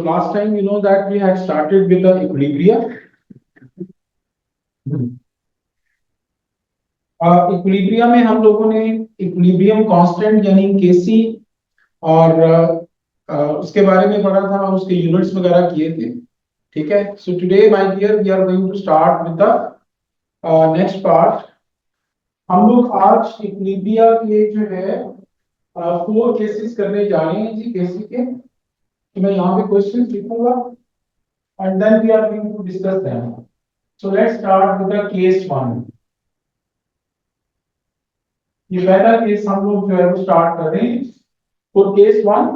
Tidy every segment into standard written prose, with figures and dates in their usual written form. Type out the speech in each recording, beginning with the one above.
last time you know that we had started with the equilibrium. Equilibrium में हम लोगों ने इक्विलिब्रियम कांस्टेंट यानी केसी और उसके बारे में पढ़ा था और उसके यूनिट्स वगैरह किए थे। ठीक है, so today my dear we are going to start with the next part. हम लोग आज इक्विलिब्रिया के जो है 4 केसेस करने जा रहे हैं जी केसी के। तो मैं यहाँ पे क्वेश्चन लिखूंगा and then we are going to discuss them. So let's start with the case 1. ये पहला केस हम लोग जो है वो स्टार्ट कर रहे हैं। तो case 1,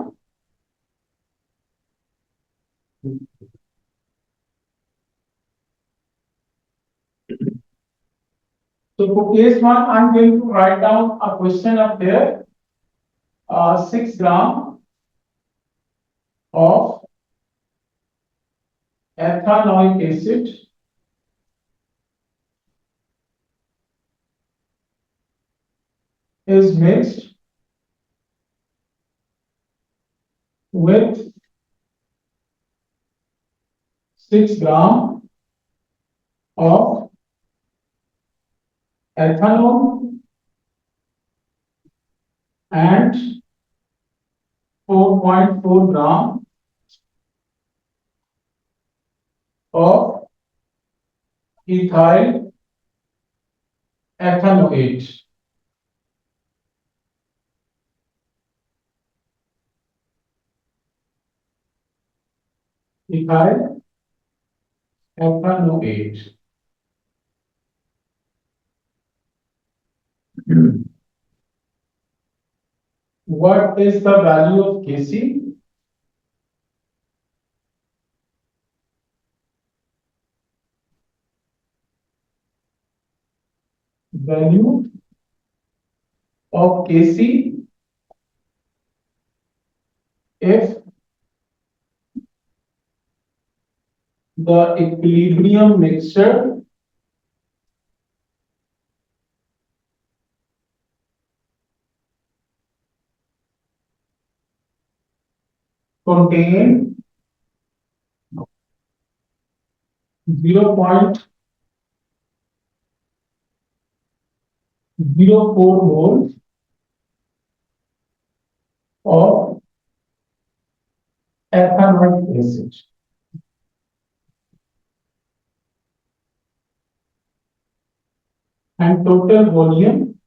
so for case 1 I'm going to write down a question up there. 6 gram of ethanoic acid is mixed with 6 gram of ethanol and 4.4 gram of ethyl ethanoate. Ethyl ethanoate. What is the value of Kc? Value of Kc if the equilibrium mixture contain 0.04 moles of ethanoic acid. And total volume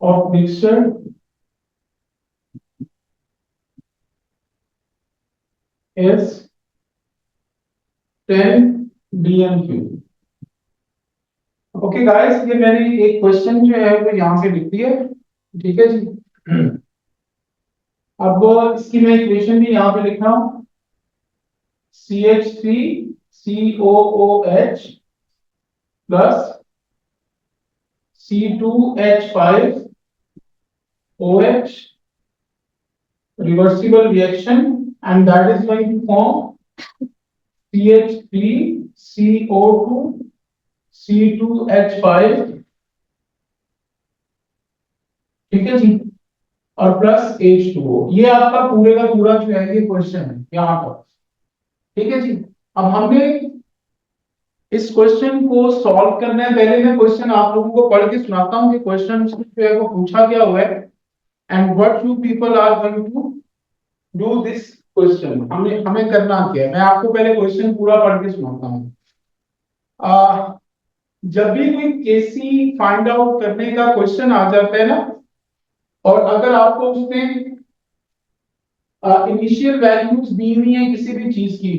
of mixture is 10 dm³। Okay guys, ये मैंने एक question जो है वो यहाँ पे लिख दिया। ठीक है जी। अब इसकी मैं इक्वेशन भी यहाँ पे लिख रहा हूँ। CH3COOH plus C2H5OH reversible reaction, and that is going to form CH3CO2C2H5। ठीक है जी, और प्लस H2O। ये आपका पूरे का पूरा जो है ये क्वेश्चन है यहाँ पर। ठीक है जी। अब हमने इस क्वेश्चन को सॉल्व करना है। पहले मैं क्वेश्चन आप लोगों को पढ़ के सुनाता हूँ कि क्वेश्चन जो है वो पूछा क्या हुआ है and what you people are going to do this question. हमें करना क्या है, मैं आपको पहले क्वेश्चन पूरा पढ़ के सुनाता हूँ। जब भी कोई केसी फाइंड आउट करने का क्वेश्चन आ जाता है ना, और अगर आपको उसमें इनिशियल वैल्यूज दी हुई है किसी भी चीज की,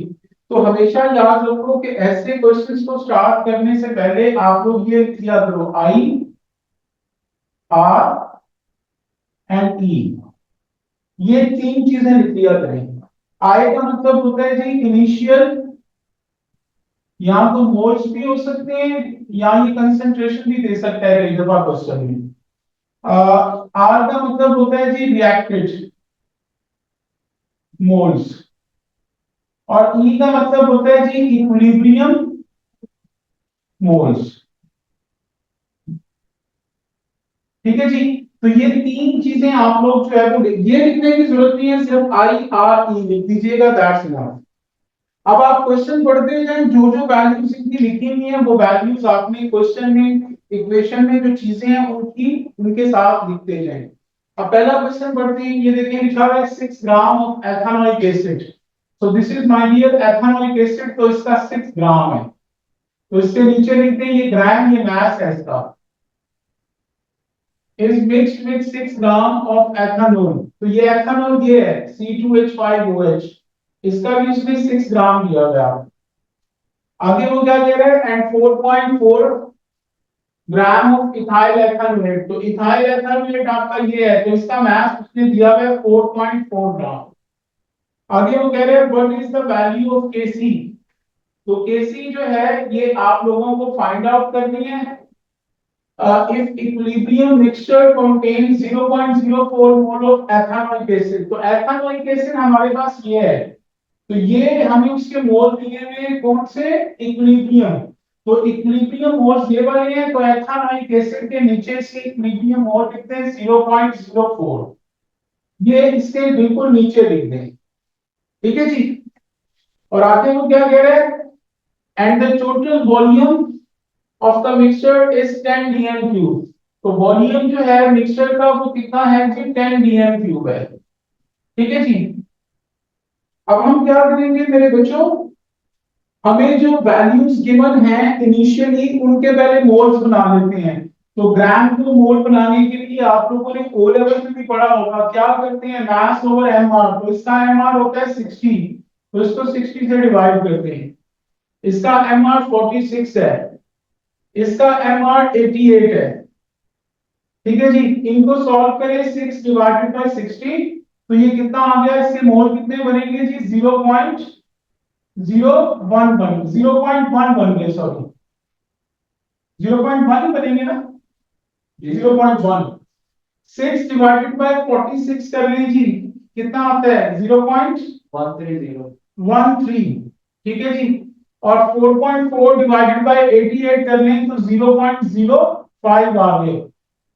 तो हमेशा याद रखो कि ऐसे क्वेश्चंस को स्टार्ट करने से पहले आप लोग ये किया करो, आई आर एंड ई, ये 3 चीजें लिख लिया करें। आई का मतलब होता है जी इनिशियल, या तो मोल्स भी हो सकते हैं या ये कंसंट्रेशन भी दे सकता है कई दफा क्वेश्चन में। आर का मतलब होता है जी रिएक्टेड मोल्स, और ई का मतलब होता है जी इक्विलिब्रियम मोल्स। ठीक है जी। तो ये तीन चीजें आप लोग जो है वो ये लिखने की जरूरत नहीं है, सिर्फ आई आर ई लिख दीजिएगा, दैट्स इनफ। अब आप क्वेश्चन पढ़ते जाएं, जो जो वैल्यूज इनकी लिखी हुई है वो वैल्यूज आपने क्वेश्चन में, इक्वेशन में जो चीजें हैं उनकी उनके साथ लिखते जाएं। अब पहला क्वेश्चन पढ़ते हैं, ये देखिए लिखा हुआ है 6 gram of ethanoic acid. So this is my dear ethanoic acid, तो इसका 6 ग्राम है। तो इसके नीचे लिखते हैं ये ग्राम, ये मास है इसका, is mixed with 6 gram of ethanol। तो ये एथेनॉल ये है C2H5OH, इसका भी इसमें 6 ग्राम दिया गया है। आगे वो क्या दे रहे हैं, एंड 4.4 ग्राम ऑफ इथाइल एथेनोलेट। तो इथाइल एथेनोलेट आपका ये है, तो इसका मास उसने दिया हुआ है 4.4 ग्राम। आगे वो कह रहे हैं what is the value of Kc। तो Kc जो है ये आप लोगों को फाइंड आउट करनी है। If equilibrium mixture contains 0.04 mole of ethanoic acid, तो ethanoic acid हमारे पास ये है, तो ये हमें उसके मोल दिए हुए कौन से, इक्विलिब्रियम। तो इक्विलिब्रियम मोल्स ये वाले हैं, तो एथेनॉइक एसिड के नीचे से इक्विलिब्रियम मोल लिखते हैं 0.04, ये इसके बिल्कुल नीचे लिख दें। ठीक है जी। और आगे वो क्या कह रहे हैं, and the total volume of the mixture is 10 dm cube. तो वॉल्यूम जो है मिक्सचर का वो कितना है जी, 10 dm क्यूब है। ठीक है जी। अब हम क्या करेंगे मेरे बच्चों, हमें जो वैल्यूज गिवन है इनिशियली उनके पहले मोल्स बना लेते हैं। तो ग्राम को मोल बनाने के लिए आप लोगों ने ओ लेवल में भी पढ़ा होगा, क्या करते हैं, मास ओवर एमआर। तो इसका एमआर होता है 60, तो इसको 60 से डिवाइड करते हैं। इसका एमआर 46 है, इसका एमआर 88 है। ठीक है जी। इनको सॉल्व करें, 6 डिवाइडेड बाय 60, तो ये कितना आ गया, इसके मोल कितने बनेंगे जी, 0.011 बन गए, सॉरी 0.1 बनेंगे ना, 0.1। 6 डिवाइडेड बाय 46 कर लें जी, कितना आता है 0.130। ठीक है जी। और 4.4 डिवाइडेड बाय 88 कर लें तो 0.05 आ गए।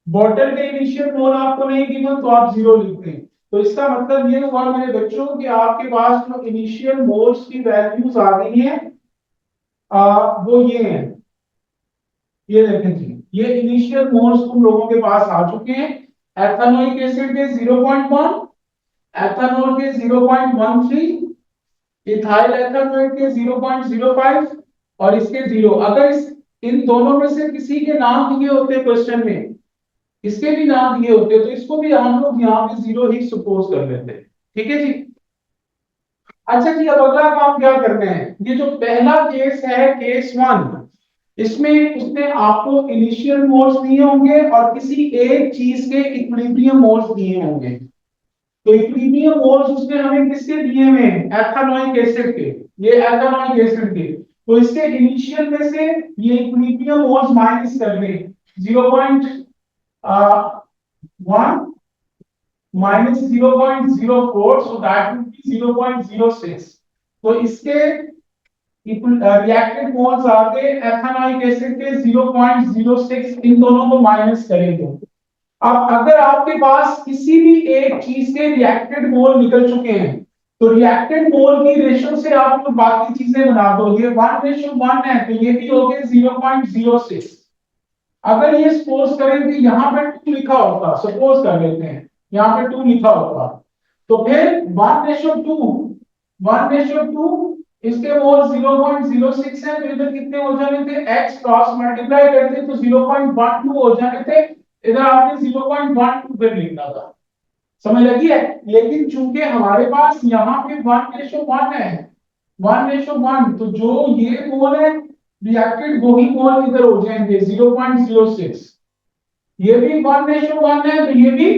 बॉटल के इनिशियल मोल आपको नहीं गिवन तो आप जीरो लिखते हैं। तो इसका मतलब ये हुआ मेरे बच्चों कि आपके पास जो इनिशियल मोल्स की वैल्यूज आ गई हैं वो ये हैं, ये देखें जी, ये इनिशियल मोल्स तुम लोगों के पास आ चुके हैं। एथेनॉइक एसिड के 0.1, एथेनॉल के 0.13, इथाइल एथेनॉइड के 0.05 और इसके 0। अगर इन दोनों में से किसी के नाम दिए होते क्वेश्चन में, इसके भी नाम दिए होते तो इसको भी हम लोग यहाँ पे 0 ही सपोज कर लेते। ठीक है जी। अच्छा जी, अब अगला काम क्या करते हैं, ये जो पहला केस है केस 1, इसमें उसने आपको इनिशियल मोल्स दिए होंगे और किसी एक चीज के इक्विलिब्रियम मोल्स दिए होंगे। तो इक्विलिब्रियम मोल्स उसने हमें किसके दिए हुए हैं, एथेनॉइक एसिड के, ये एथेनॉइक एसिड के। तो इसके इनिशियल में से ये इक्विलिब्रियम मोल्स माइनस कर दें, 0.1 minus 0.04, so that would be 0.06। तो इसके रिएक्टेड मोल्स आ गए एथेनॉइक एसिड के 0.06, इन दोनों को माइनस करेंगे। अब अगर आपके पास किसी भी एक चीज के रिएक्टेड मोल निकल चुके हैं, तो रिएक्टेड मोल की रेशियो से आप लोग बाकी चीजें बना दो। ये 1:1 है, तो ये भी हो गए 0.06। अगर ये सपोज करें कि यहाँ पे 2 लिखा होता, सपोज कर लेते हैं यहाँ पे 2 लिखा होता, तो फिर 1:2, 1:2, इसके मोल 0.06 है, तो इधर कितने हो जाने थे, x क्रॉस मल्टीप्लाई करते तो 0.12 हो जाने थे। इधर आपने 0.12 फिर लिखना था, समझ लगी है। लेकिन चूंकि हमारे पास यहाँ पे 1:1 है, 1:1, तो जो ये मोल है रिएक्टेड वही मोल इधर हो जाएंगे 0.06। ये भी 1:1 है, तो ये भी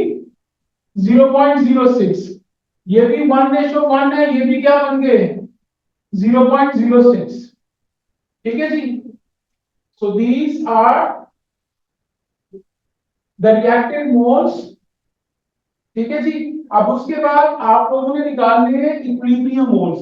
0.06, ये भी 1:1 है, ये भी क्या बन गए 0.06। ठीक है जी। So these are the reacted moles. ठीक है जी। अब उसके बाद आप लोगों ने निकालने हैं इक्विलिब्रियम मोल्स।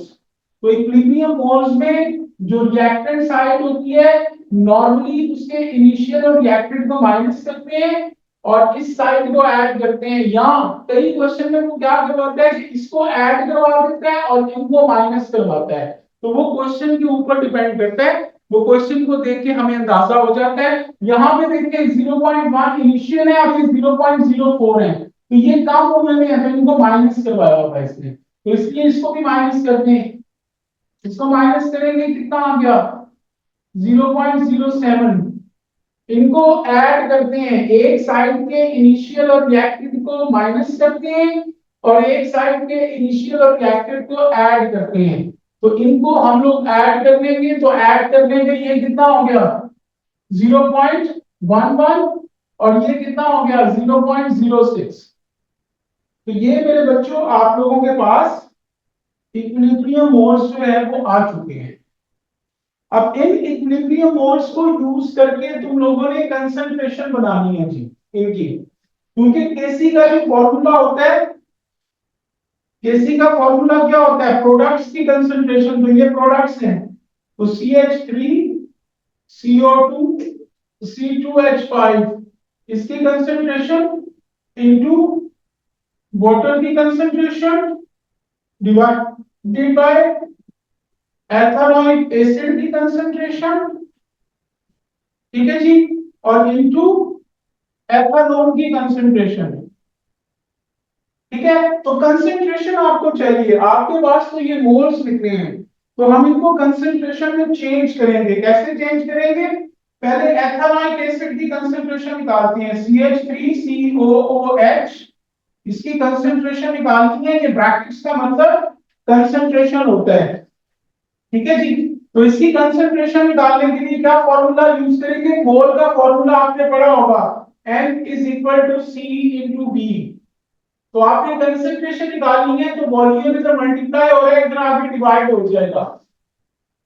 तो इक्विलिब्रियम मोल्स में जो रिएक्टेंट साइड होती है, नॉर्मली उसके इनिशियल और रिएक्टेंट को माइनस करते हैं और इस साइड को ऐड करते हैं, या कई क्वेश्चन में वो क्या करवाता है कि इसको ऐड करवा देता है और इनको माइनस करवाता है। तो वो क्वेश्चन के ऊपर डिपेंड करता है, वो क्वेश्चन को देख के हमें अंदाजा हो जाता है। यहाँ पे देखिए 0.1 इनिशियल है, अभी 0.04 है, तो ये कम होने में है, तो इनको माइनस करवाया होगा इसने, तो इसलिए इसको भी माइनस करते हैं। इसको माइनस करेंगे कितना आ गया 0.07। इनको ऐड करते हैं, एक साइड के इनिशियल और रिएक्टेड को माइनस करते हैं और एक साइड के इनिशियल और रिएक्टेड को ऐड करते हैं। तो इनको हम लोग ऐड कर लेंगे, तो ऐड कर लेंगे, ये कितना हो गया 0.11 और ये कितना हो गया 0.06। तो ये मेरे बच्चों आप लोगों के पास इक्विलिब्रियम मोल्स जो है वो आ चुके हैं। अब इन इक्विलिब्रियम मोल्स को यूज करके तुम लोगों ने कंसंट्रेशन बनानी है जी इनकी, क्योंकि केसी का जो फॉर्मूला होता है, केसी का फॉर्मूला क्या होता है, प्रोडक्ट्स की कंसंट्रेशन, तो ये प्रोडक्ट्स हैं, तो CH3 CO2 C2H5 इसकी कंसंट्रेशन इनटू वाटर की concentration divided by ethanoic acid की कंसंट्रेशन, ठीक है जी, और इनटू एथेनॉल की कंसंट्रेशन। ठीक है, तो कंसंट्रेशन आपको चाहिए, आपके पास तो ये मोल्स लिखने हैं, तो हम इनको कंसंट्रेशन में चेंज करेंगे। कैसे चेंज करेंगे, पहले एथेनॉइक एसिड की कंसंट्रेशन निकालते हैं, CH3COOH, इसकी कंसंट्रेशन निकालती है, ये ब्रैकेट्स का मतलब कंसंट्रेशन होता है। ठीक है जी, तो इसकी कंसंट्रेशन निकालने के लिए क्या फॉर्मूला यूज करेंगे, मोल का फॉर्मूला आपने पढ़ा होगा, N is equal to C into B। तो आपने कंसंट्रेशन निकालनी है, तो वॉल्यूम इधर मल्टीप्लाई हो रहा है, इधर आगे डिवाइड हो जाएगा,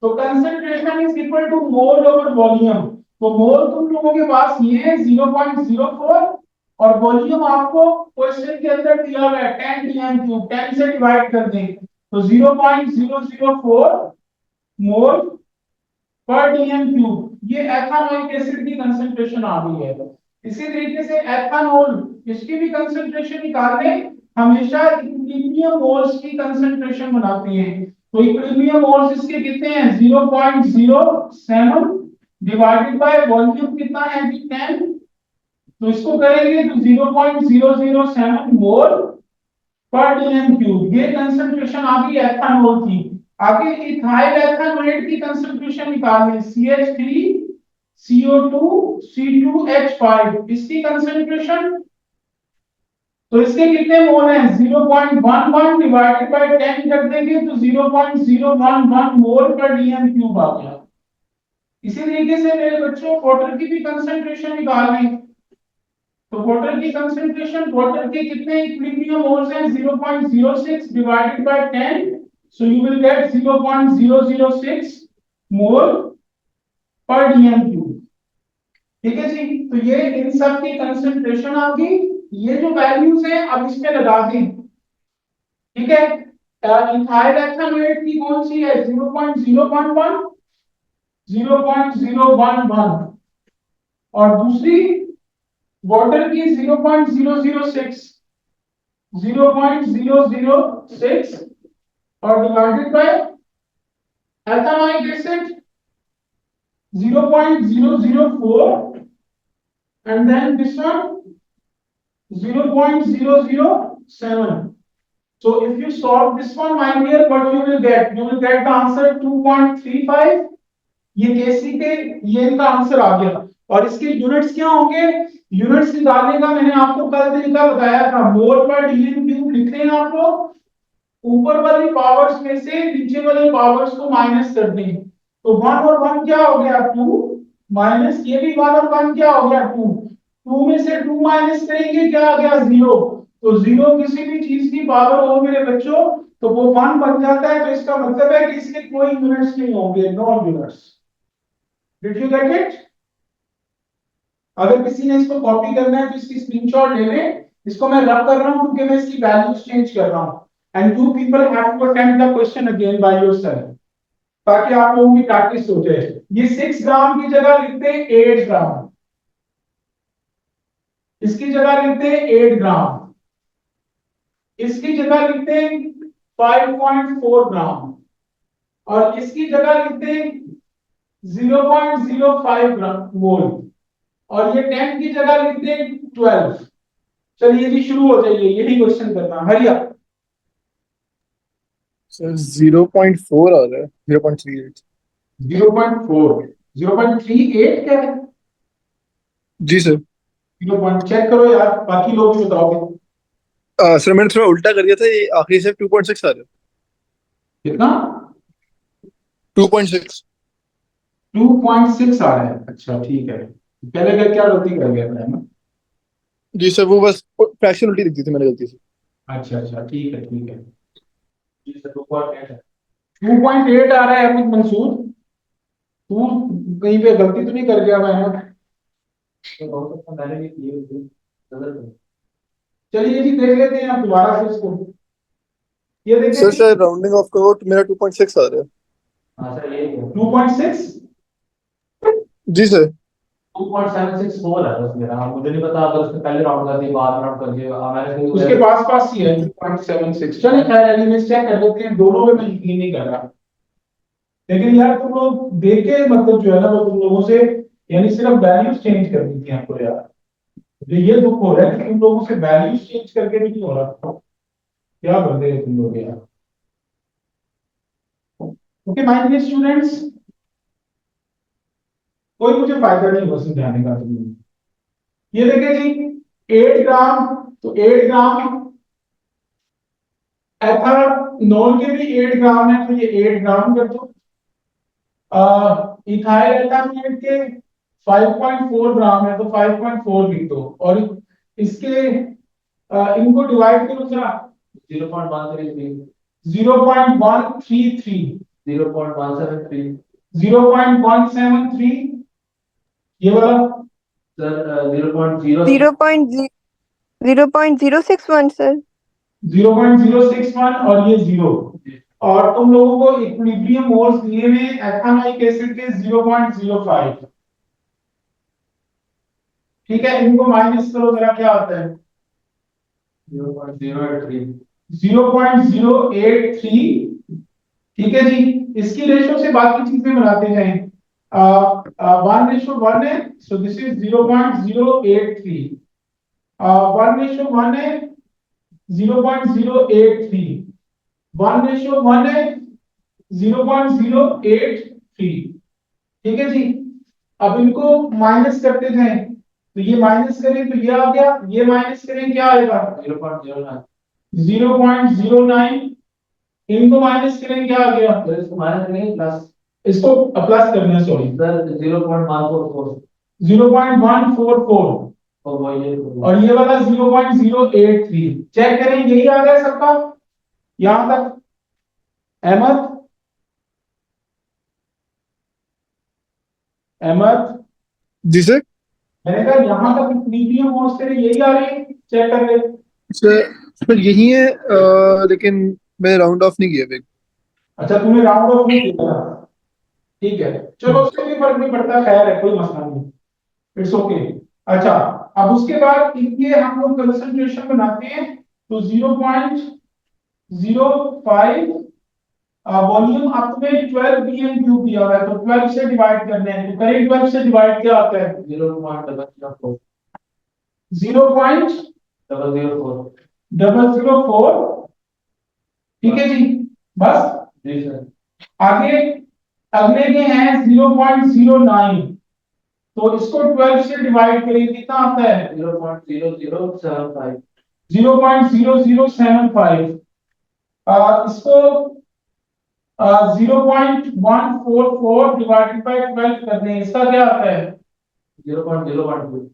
तो concentration is equal to mole over volume. तो मोल तुम लोगों के पास ये है 0.04 और वॉल्यूम आपको क्वेश्चन के अंदर दिया हुआ है 10 dm क्यूब, 10 से डिवाइड कर दें तो 0.004 मोल पर डीएम क्यूब, ये एथेनॉइक एसिड की कंसंट्रेशन आ गई है। इसी तरीके से एथेनॉल, इसकी भी कंसंट्रेशन निकालने हमेशा इक्विलिब्रियम मोल्स की कंसंट्रेशन बनाते हैं, तो इक्विलिब्रियम मोल्स इसके कितने हैं 0.07 डिवाइडेड बाय वॉल्यूम कितना है जी 10, तो इसको करेंगे तो 0.007 मोल पर डीएम क्यूब, ये कंसंट्रेशन आ गई एथेनॉल की। आगे इथाइल एथेनोएट की कंसंट्रेशन निकालनी, CH3 CO2 C2H5 इसकी कंसंट्रेशन, तो इसके कितने मोल हैं 0.11 डिवाइडेड बाय 10 कर देंगे तो 0.011 मोल पर डीएम क्यूब आ गया। इसी तरीके से मेरे बच्चों वाटर की भी कंसंट्रेशन निकालनी, तो वाटर की कंसंट्रेशन, वाटर के कितने इक्विलिब्रियम मोल्स हैं 0.06 divided by 10, so you will get 0.006 मोल पर डीएम क्यूब। ठीक है जी, तो ये इन सब की कंसंट्रेशन आ गई, ये जो वैल्यूज हैं अब इसमें लगा दें। ठीक है, इथाइल एथेनोएट की कौन सी है 0.011 0.011 और दूसरी वाटर की 0.006 0.006 और divided by ethanoic acid 0.004 and then this one 0.007. So if you solve this one, my dear, what you will get the answer 2.35। ये केसी के ये इनका आंसर आ गया, और इसके यूनिट्स क्या होंगे, यूनिट्स निकालने का मैंने आपको कल तरीका बताया था, मोल पर डीएम क्यूब लिख रहे हैं आप लोग, ऊपर वाली पावर्स में से नीचे वाली पावर्स को माइनस कर दें, तो 1 और 1 क्या हो गया 2, माइनस ये भी 1 और 1 क्या हो गया 2, 2 में से 2 माइनस करेंगे क्या आ गया 0, तो 0 किसी भी चीज की पावर हो मेरे बच्चों तो वो 1 बन जाता है, तो इसका मतलब है कि इसके कोई यूनिट्स नहीं होंगे, no units. Did you get it? अगर किसी ने इसको कॉपी करना है तो इसकी स्क्रीनशॉट ले लें, इसको मैं रब कर रहा हूं क्योंकि मैं इसकी वैल्यूज चेंज कर रहा हूं, and you people have to attempt the question again by yourself, ताकि आप लोगों की प्रैक्टिस हो जाए। ये 6 ग्राम की जगह लिखते हैं 8 ग्राम, इसकी जगह लिखते हैं 8 ग्राम, इसकी जगह लिखते हैं 5.4 ग्राम, और इसकी जगह लिखते हैं 0.05 ग्राम वोल्ट, और ये 10 की जगह लिखते हैं 12। चलिए जी शुरू हो जाइए, यही क्वेश्चन करना, हरिया। सर 0.4 आ रहा है, 0.38। 0.4, 0.38 क्या है? जी सर। 0 चेक करो यार, बाकी लोग भी बताओगे। सर मैंने थोड़ा उल्टा कर दिया था, ये आखिरी से 2.6 आ रहा है। कितना? 2.6। 2.6 आ रहा है, अच्छा ठीक है। पहले का क्या गलती कर गया था, है ना? जी सर, वो बस फ्रैक्शन उल्टी लिख दी थी मैंने गलती से। अच्छा अच्छा, ठीक है ठीक है। जी सर, 2.8 है। 2.8 आ रहा है अहमद मंसूर। तू कहीं पे गलती तो नहीं कर गया मैं? तो हो सकता मैंने भी की होगी, गलत है। चलिए जी देख लेते हैं आप दोबारा से इसको। ये देखिए सर जी। शायद राउंडिंग ऑफ करो तो मेरा 2.6 आ रहा है। हाँ सर, ये 2.6। जी सर। 2.764 है बस मेरा, हाँ, मुझे नहीं पता अगर उसने पहले राउंड कर दिया बाद में राउंड कर दिया, मैंने उसके पास पास ही है 2.76। चलिए खैर, एलिमेंट्स चेक कर लेते हैं, दोनों में मैं यकीन नहीं कर रहा। लेकिन यार तुम लोग देख के मतलब जो है ना, वो तुम लोगों से यानी सिर्फ वैल्यूज चेंज करनी थी आपको यार। तो ये दुख हो रहा है कि तुम लोगों से वैल्यूज चेंज करके भी नहीं हो रहा। क्या बंदे हो तुम लोग यार। ओके माय डियर स्टूडेंट्स, कोई मुझे फायदा नहीं हुआ समझाने का तुम लोगों को। ये देखिए जी, 8 ग्राम, तो 8 ग्राम एथानॉल के भी 8 ग्राम है, तो ये 8 ग्राम कर दो। इथाइल एथानॉल के 5.4 ग्राम है, तो 5.4 लिख दो, और इसके इनको डिवाइड करो जरा। 0.133, 0.133, 0.173, 0.173, ये वाला सर 0.0, 0.061 सर। 0.061, और ये 0। और तुम लोगों को इक्विलिब्रियम मोल्स दिए हुए एथानोइक एसिड के 0.05। ठीक है, इनको माइनस करो जरा, क्या आता है? 0.083, 0.083। ठीक है जी। इसकी रेशो से बाकी चीजें बनाते जाएं। 1:1 है, सो दिस इज 0.083। 1:1 है, 0.083। 1:1 है, 0.083। ठीक है जी। अब इनको माइनस करते जाएं, तो ये माइनस करें तो ये आ गया, ये माइनस करें क्या आएगा? 0.09, 0.09। इनको माइनस करें क्या आ गया? तो इसको माइनस करेंगे प्लस, इसको प्लस करना है, सॉरी सर, 0.144, 0.144, और ये वाला 0.083। चेक करें, यही आ गया सबका यहां तक? अहमद, अहमद, जी सर। मैंने कहा यहां तक इक्विलिब्रियम और से यही आ रही है, चेक कर ले। सर सर यही है, लेकिन मैंने राउंड ऑफ नहीं किया अभी। अच्छा, तूने राउंड ऑफ नहीं किया? ठीक है, चलो उससे भी फर्क नहीं पड़ता, खैर है, कोई मसला नहीं, इट्स ओके। अच्छा, अब उसके बाद इनके हम लोग कंसंट्रेशन बनाते हैं, तो 0.05 वॉल्यूम अप में 12 pm क्यूब दिया हुआ है, तो 12 से डिवाइड करने हैं, तो करें 12 से डिवाइड क्या आता है? 0.004, 0.004। ठीक है जी, बस। जी सर। आगे अगले के हैं 0.09, तो इसको 12 से डिवाइड करें, कितना आता है? 0.0075, 0.0075। इसको 0.144 डिवाइडेड बाय 12 करने हैं, इसका क्या आता है? 0.012,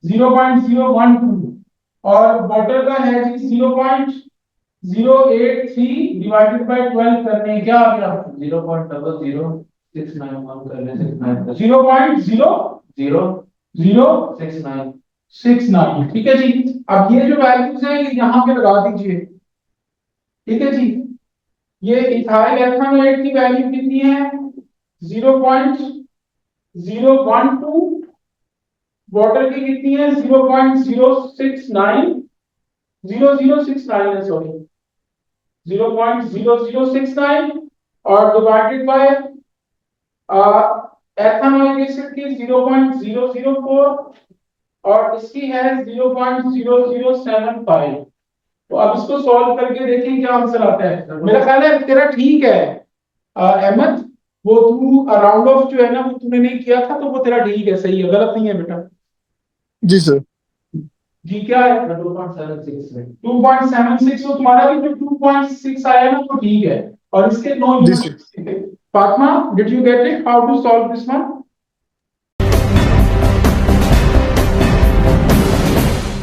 0.012। और वाटर का है जी 0.083 डिवाइडेड बाय 12 करने हैं, क्या आ गया? 0.00691 करने, 0.00069। ठीक है जी। अब ये जो वैल्यूज हैं ये यहाँ पे लगा दीजिए। ठीक है जी। ये इथाइल एथानोएट की वैल्यू कितनी है? 0.012। वाटर की कितनी है 0.069 0069 है, सॉरी 0.0069 और डिवाइडेड बाय एथेनॉल एसिड की 0.004 और इसकी है 0.0075। तो अब इसको सॉल्व करके देखें क्या आंसर आता है। मेरा ख्याल है तेरा ठीक है अहमद, वो तू राउंड ऑफ जो है ना वो तूने नहीं किया था, तो वो तेरा ठीक है, सही है, गलत नहीं है बेटा। जी सर। जी क्या है 2.76, तो तुम्हारा भी जो 2.6 आया ना वो ठीक है, और इसके 9 जी sir. Unit. Fatima, did you get it how to solve this one?